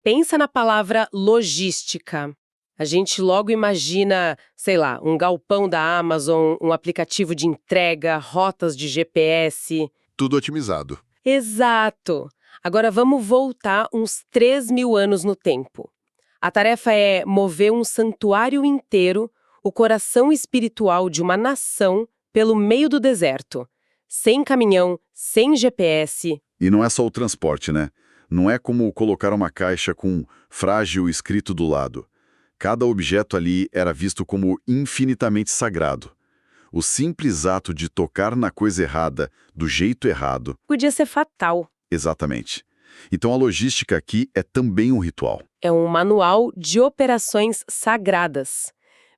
Pensa na palavra logística. A gente logo imagina, sei lá, um galpão da Amazon, um aplicativo de entrega, rotas de GPS. Tudo otimizado. Exato! Agora vamos voltar uns 3.000 anos no tempo. A tarefa é mover um santuário inteiro, o coração espiritual de uma nação, pelo meio do deserto. Sem caminhão, sem GPS. E não é só o transporte, né? Não é como colocar uma caixa com frágil escrito do lado. Cada objeto ali era visto como infinitamente sagrado. O simples ato de tocar na coisa errada, do jeito errado... Podia ser fatal. Exatamente. Então a logística aqui é também um ritual. É um manual de operações sagradas.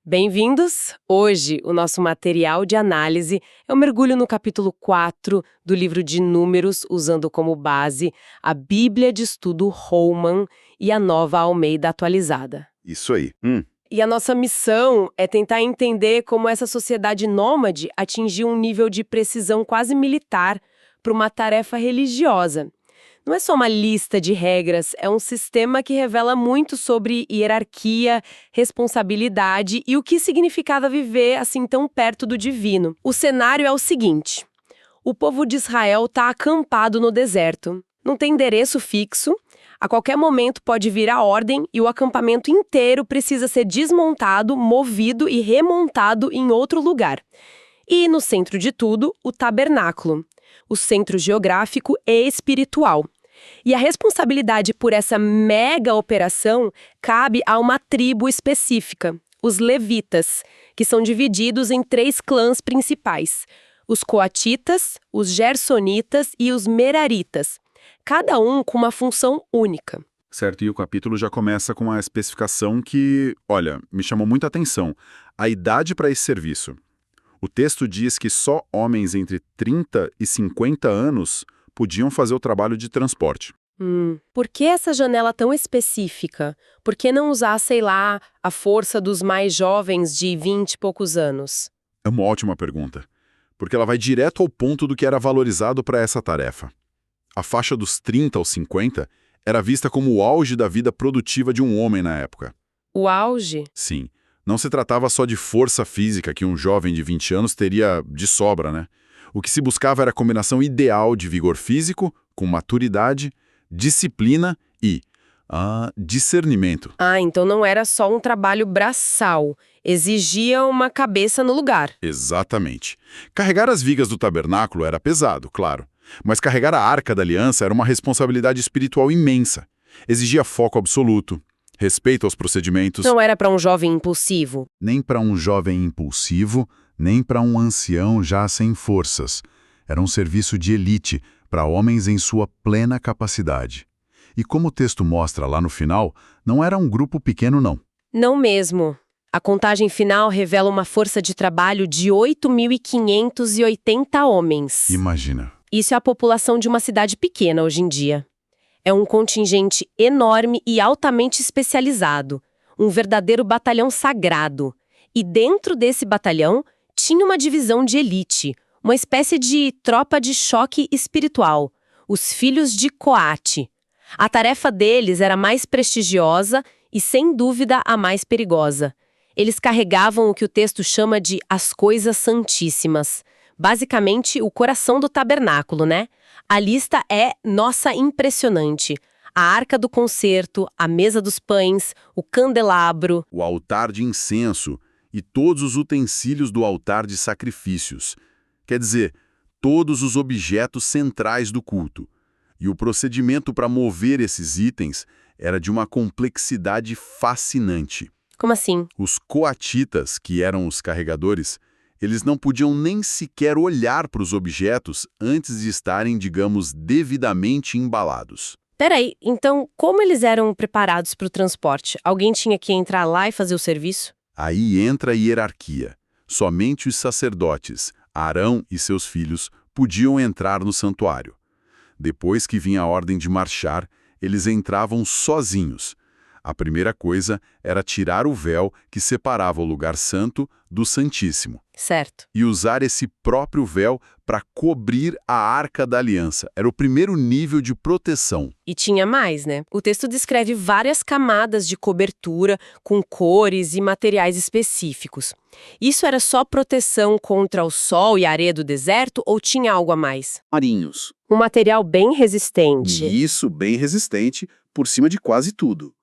Bem-vindos! Hoje, o nosso material de análise é um mergulho no capítulo 4 do livro de Números, usando como base a Bíblia de Estudo Holman e a Nova Almeida atualizada. Isso aí. E a nossa missão é tentar entender como essa sociedade nômade atingiu um nível de precisão quase militar para uma tarefa religiosa. Não é só uma lista de regras, é um sistema que revela muito sobre hierarquia, responsabilidade e o que significava viver assim tão perto do divino. O cenário é o seguinte: o povo de Israel está acampado no deserto, não tem endereço fixo, a qualquer momento pode vir a ordem e o acampamento inteiro precisa ser desmontado, movido e remontado em outro lugar. E no centro de tudo, o tabernáculo. O centro geográfico e espiritual. E a responsabilidade por essa mega operação cabe a uma tribo específica, os levitas, que são divididos em 3 clãs principais: os coatitas, os gersonitas e os meraritas, cada um com uma função única. Certo, e o capítulo já começa com uma especificação que, olha, me chamou muita atenção. A idade para esse serviço. O texto diz que só homens entre 30 e 50 anos podiam fazer o trabalho de transporte. Por que essa janela tão específica? Por que não usar, sei lá, a força dos mais jovens de 20 e poucos anos? É uma ótima pergunta, porque ela vai direto ao ponto do que era valorizado para essa tarefa. A faixa dos 30 aos 50 era vista como o auge da vida produtiva de um homem na época. O auge? Sim. Não se tratava só de força física que um jovem de 20 anos teria de sobra, né? O que se buscava era a combinação ideal de vigor físico, com maturidade, disciplina e discernimento. Então não era só um trabalho braçal, exigia uma cabeça no lugar. Exatamente. Carregar as vigas do tabernáculo era pesado, claro, mas carregar a Arca da Aliança era uma responsabilidade espiritual imensa. Exigia foco absoluto, respeito aos procedimentos. Não era para um jovem impulsivo. Nem para um jovem impulsivo, nem para um ancião já sem forças. Era um serviço de elite para homens em sua plena capacidade. E como o texto mostra lá no final, não era um grupo pequeno, não. Não mesmo. A contagem final revela uma força de trabalho de 8.580 homens. Imagina. Isso é a população de uma cidade pequena hoje em dia. É um contingente enorme e altamente especializado, um verdadeiro batalhão sagrado. E dentro desse batalhão tinha uma divisão de elite, uma espécie de tropa de choque espiritual, os filhos de Coate. A tarefa deles era mais prestigiosa e, sem dúvida, a mais perigosa. Eles carregavam o que o texto chama de as coisas santíssimas, basicamente o coração do tabernáculo, né? A lista é, nossa, impressionante. A arca do concerto, a mesa dos pães, o candelabro, o altar de incenso e todos os utensílios do altar de sacrifícios. Quer dizer, todos os objetos centrais do culto. E o procedimento para mover esses itens era de uma complexidade fascinante. Como assim? Os coatitas, que eram os carregadores, eles não podiam nem sequer olhar para os objetos antes de estarem, digamos, devidamente embalados. Peraí, então como eles eram preparados para o transporte? Alguém tinha que entrar lá e fazer o serviço? Aí entra a hierarquia. Somente os sacerdotes, Arão e seus filhos, podiam entrar no santuário. Depois que vinha a ordem de marchar, eles entravam sozinhos. A primeira coisa era tirar o véu que separava o lugar santo do Santíssimo. Certo. E usar esse próprio véu para cobrir a Arca da Aliança. Era o primeiro nível de proteção. E tinha mais, né? O texto descreve várias camadas de cobertura com cores e materiais específicos. Isso era só proteção contra o sol e a areia do deserto ou tinha algo a mais? Marinhos. Um material bem resistente. E isso bem resistente por cima de quase tudo.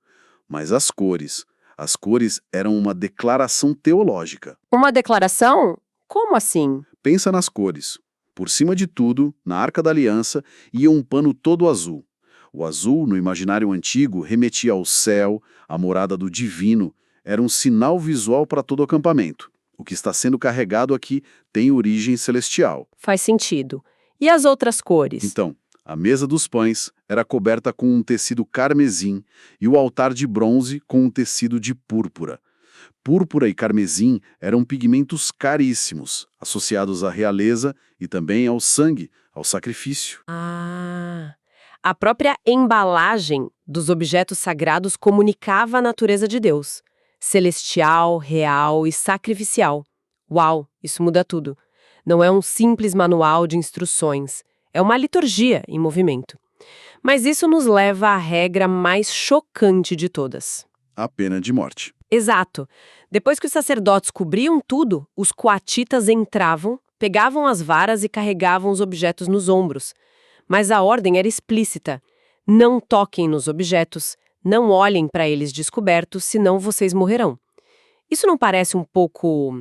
Mas as cores eram uma declaração teológica. Uma declaração? Como assim? Pensa nas cores. Por cima de tudo, na Arca da Aliança, ia um pano todo azul. O azul, no imaginário antigo, remetia ao céu, à morada do divino. Era um sinal visual para todo o acampamento. O que está sendo carregado aqui tem origem celestial. Faz sentido. E as outras cores? Então, a mesa dos pães era coberta com um tecido carmesim e o altar de bronze com um tecido de púrpura. Púrpura e carmesim eram pigmentos caríssimos, associados à realeza e também ao sangue, ao sacrifício. A própria embalagem dos objetos sagrados comunicava a natureza de Deus. Celestial, real e sacrificial. Uau, isso muda tudo. Não é um simples manual de instruções. É uma liturgia em movimento. Mas isso nos leva à regra mais chocante de todas. A pena de morte. Exato. Depois que os sacerdotes cobriam tudo, os coatitas entravam, pegavam as varas e carregavam os objetos nos ombros. Mas a ordem era explícita. Não toquem nos objetos, não olhem para eles descobertos, senão vocês morrerão. Isso não parece um pouco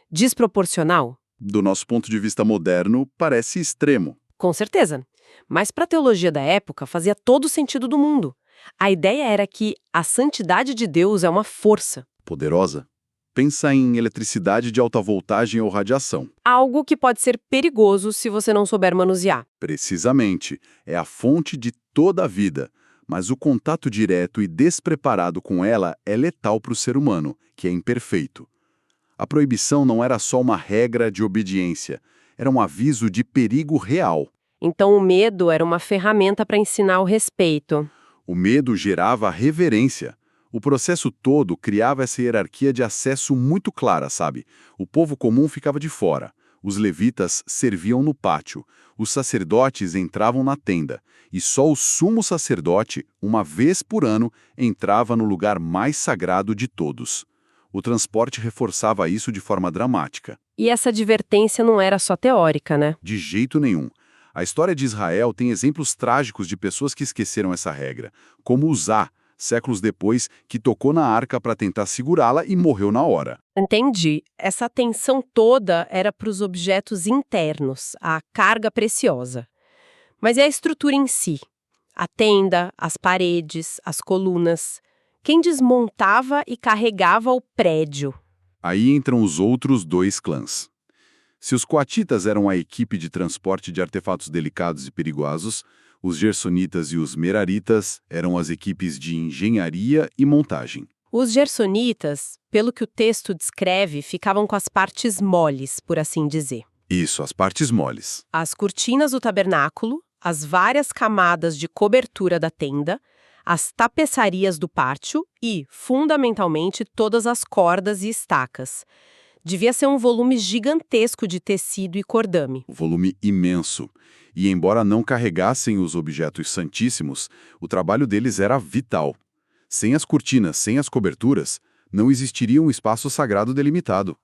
desproporcional? Do nosso ponto de vista moderno, parece extremo. Com certeza. Mas para a teologia da época fazia todo o sentido do mundo. A ideia era que a santidade de Deus é uma força. Poderosa. Pensa em eletricidade de alta voltagem ou radiação. Algo que pode ser perigoso se você não souber manusear. Precisamente. É a fonte de toda a vida. Mas o contato direto e despreparado com ela é letal para o ser humano, que é imperfeito. A proibição não era só uma regra de obediência. Era um aviso de perigo real. Então o medo era uma ferramenta para ensinar o respeito. O medo gerava reverência. O processo todo criava essa hierarquia de acesso muito clara, sabe? O povo comum ficava de fora. Os levitas serviam no pátio. Os sacerdotes entravam na tenda. E só o sumo sacerdote, uma vez por ano, entrava no lugar mais sagrado de todos. O transporte reforçava isso de forma dramática. E essa advertência não era só teórica, né? De jeito nenhum. A história de Israel tem exemplos trágicos de pessoas que esqueceram essa regra, como Uzá, séculos depois, que tocou na arca para tentar segurá-la e morreu na hora. Entendi. Essa atenção toda era para os objetos internos, a carga preciosa. Mas e a estrutura em si? A tenda, as paredes, as colunas. Quem desmontava e carregava o prédio? Aí entram os outros dois clãs. Se os coatitas eram a equipe de transporte de artefatos delicados e perigosos, os gersonitas e os meraritas eram as equipes de engenharia e montagem. Os gersonitas, pelo que o texto descreve, ficavam com as partes moles, por assim dizer. Isso, as partes moles. As cortinas do tabernáculo, as várias camadas de cobertura da tenda, as tapeçarias do pátio e, fundamentalmente, todas as cordas e estacas. Devia ser um volume gigantesco de tecido e cordame. Volume imenso. E embora não carregassem os objetos santíssimos, o trabalho deles era vital. Sem as cortinas, sem as coberturas, não existiria um espaço sagrado delimitado.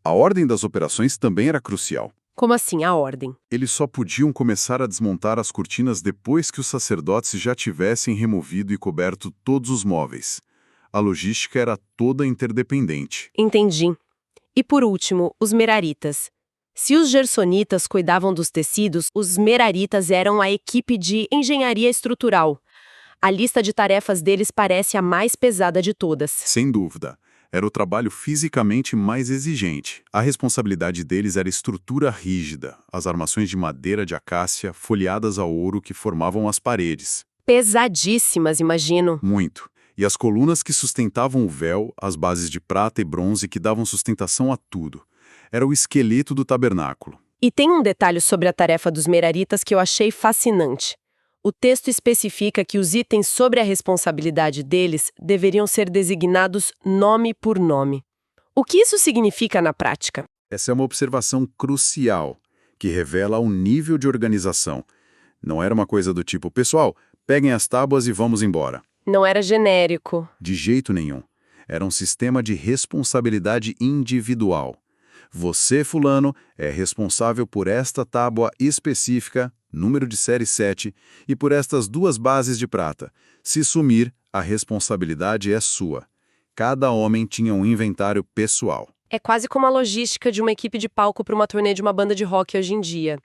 A ordem das operações também era crucial. Como assim, a ordem? Eles só podiam começar a desmontar as cortinas depois que os sacerdotes já tivessem removido e coberto todos os móveis. A logística era toda interdependente. Entendi. E por último, os meraritas. Se os gersonitas cuidavam dos tecidos, os meraritas eram a equipe de engenharia estrutural. A lista de tarefas deles parece a mais pesada de todas. Sem dúvida. Era o trabalho fisicamente mais exigente. A responsabilidade deles era estrutura rígida, as armações de madeira de acácia folheadas a ouro que formavam as paredes. Pesadíssimas, imagino. Muito. E as colunas que sustentavam o véu, as bases de prata e bronze que davam sustentação a tudo. Era o esqueleto do tabernáculo. E tem um detalhe sobre a tarefa dos meraritas que eu achei fascinante. O texto especifica que os itens sobre a responsabilidade deles deveriam ser designados nome por nome. O que isso significa na prática? Essa é uma observação crucial, que revela um nível de organização. Não era uma coisa do tipo, pessoal, peguem as tábuas e vamos embora. Não era genérico. De jeito nenhum. Era um sistema de responsabilidade individual. Você, fulano, é responsável por esta tábua específica, número de série 7, e por estas 2 bases de prata. Se sumir, a responsabilidade é sua. Cada homem tinha um inventário pessoal. É quase como a logística de uma equipe de palco para uma turnê de uma banda de rock hoje em dia.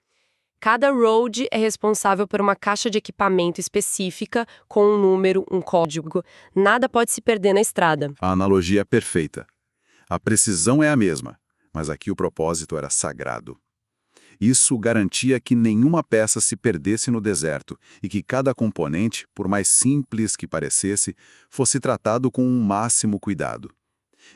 Cada road é responsável por uma caixa de equipamento específica, com um número, um código. Nada pode se perder na estrada. A analogia é perfeita. A precisão é a mesma, mas aqui o propósito era sagrado. Isso garantia que nenhuma peça se perdesse no deserto e que cada componente, por mais simples que parecesse, fosse tratado com um máximo cuidado.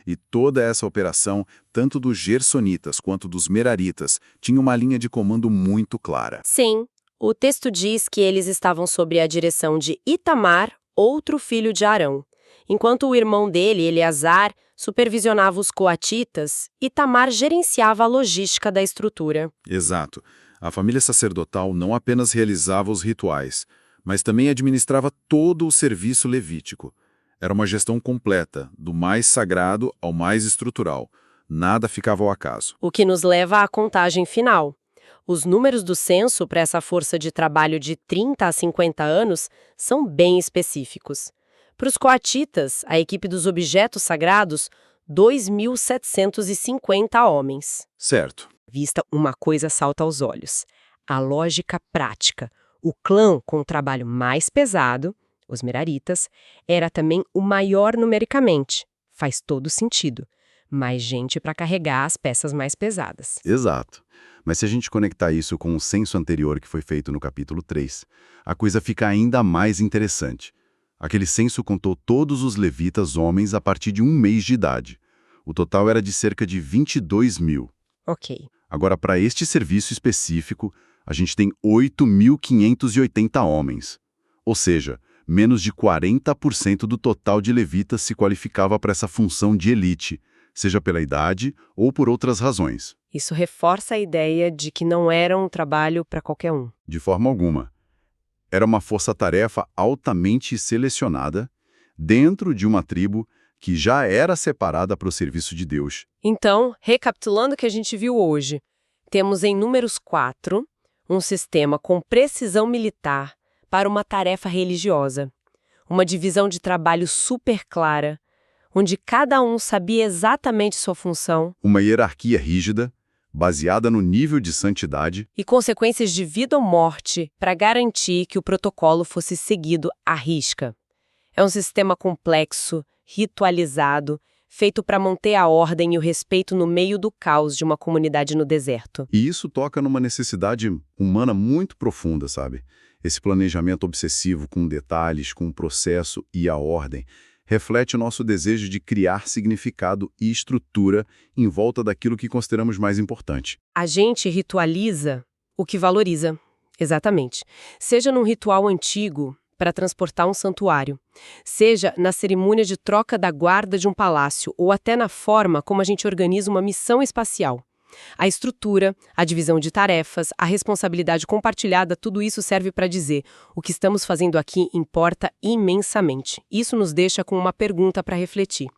E toda essa operação, tanto dos gersonitas quanto dos meraritas, tinha uma linha de comando muito clara. Sim, o texto diz que eles estavam sob a direção de Itamar, outro filho de Arão. Enquanto o irmão dele, Eleazar, supervisionava os coatitas, Itamar gerenciava a logística da estrutura. Exato. A família sacerdotal não apenas realizava os rituais, mas também administrava todo o serviço levítico. Era uma gestão completa, do mais sagrado ao mais estrutural. Nada ficava ao acaso. O que nos leva à contagem final. Os números do censo para essa força de trabalho de 30 a 50 anos são bem específicos. Para os coatitas, a equipe dos objetos sagrados, 2.750 homens. Certo. Vista, uma coisa salta aos olhos. A lógica prática. O clã com o trabalho mais pesado, os meraritas, era também o maior numericamente. Faz todo sentido. Mais gente para carregar as peças mais pesadas. Exato. Mas se a gente conectar isso com o censo anterior que foi feito no capítulo 3, a coisa fica ainda mais interessante. Aquele censo contou todos os levitas homens a partir de 1 mês de idade. O total era de cerca de 22 mil. Ok. Agora, para este serviço específico, a gente tem 8.580 homens. Ou seja, menos de 40% do total de levitas se qualificava para essa função de elite, seja pela idade ou por outras razões. Isso reforça a ideia de que não era um trabalho para qualquer um. De forma alguma. Era uma força-tarefa altamente selecionada, dentro de uma tribo que já era separada para o serviço de Deus. Então, recapitulando o que a gente viu hoje, temos em Números 4 um sistema com precisão militar para uma tarefa religiosa. Uma divisão de trabalho super clara, onde cada um sabia exatamente sua função. Uma hierarquia rígida, baseada no nível de santidade. E consequências de vida ou morte para garantir que o protocolo fosse seguido à risca. É um sistema complexo, ritualizado, feito para manter a ordem e o respeito no meio do caos de uma comunidade no deserto. E isso toca numa necessidade humana muito profunda, sabe? Esse planejamento obsessivo com detalhes, com o processo e a ordem, reflete o nosso desejo de criar significado e estrutura em volta daquilo que consideramos mais importante. A gente ritualiza o que valoriza. Exatamente. Seja num ritual antigo para transportar um santuário, seja na cerimônia de troca da guarda de um palácio ou até na forma como a gente organiza uma missão espacial. A estrutura, a divisão de tarefas, a responsabilidade compartilhada, tudo isso serve para dizer: o que estamos fazendo aqui importa imensamente. Isso nos deixa com uma pergunta para refletir.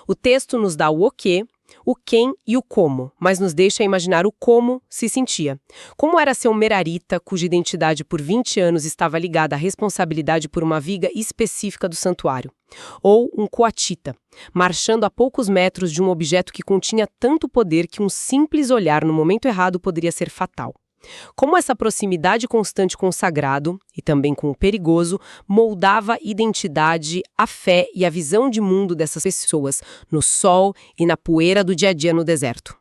O texto nos dá o quê, o quem e o como, mas nos deixa imaginar o como se sentia. Como era ser um merarita cuja identidade por 20 anos estava ligada à responsabilidade por uma viga específica do santuário? Ou um coatita, marchando a poucos metros de um objeto que continha tanto poder que um simples olhar no momento errado poderia ser fatal. Como essa proximidade constante com o sagrado, e também com o perigoso, moldava a identidade, a fé e a visão de mundo dessas pessoas, no sol e na poeira do dia a dia no deserto.